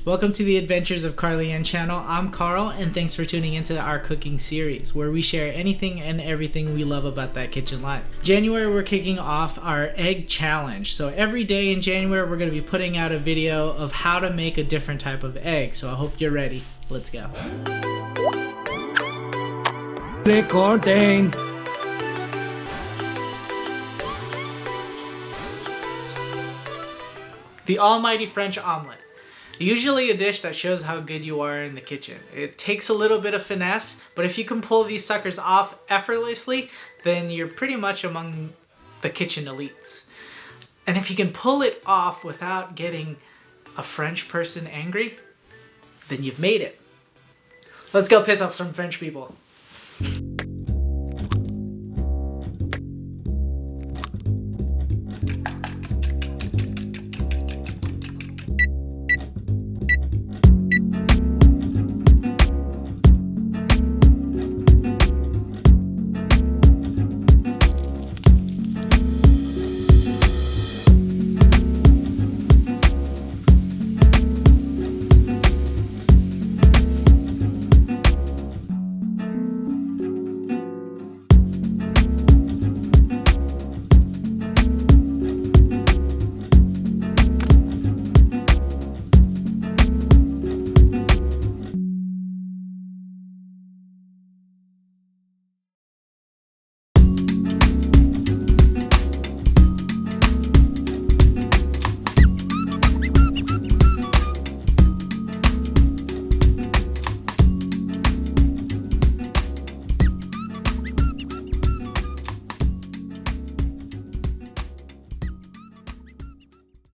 Welcome to the Adventures of Carlienne channel. I'm Carl, and thanks for tuning into our cooking series, where we share anything and everything we love about that kitchen life. January, we're kicking off our egg challenge. So every day in January, we're going to be putting out a video of how to make a different type of egg. So I hope you're ready. Let's go. Recording. The almighty French omelette. Usually a dish that shows how good you are in the kitchen. It takes a little bit of finesse, but if you can pull these suckers off effortlessly, then you're pretty much among the kitchen elites. And if you can pull it off without getting a French person angry, then you've made it. Let's go piss off some French people.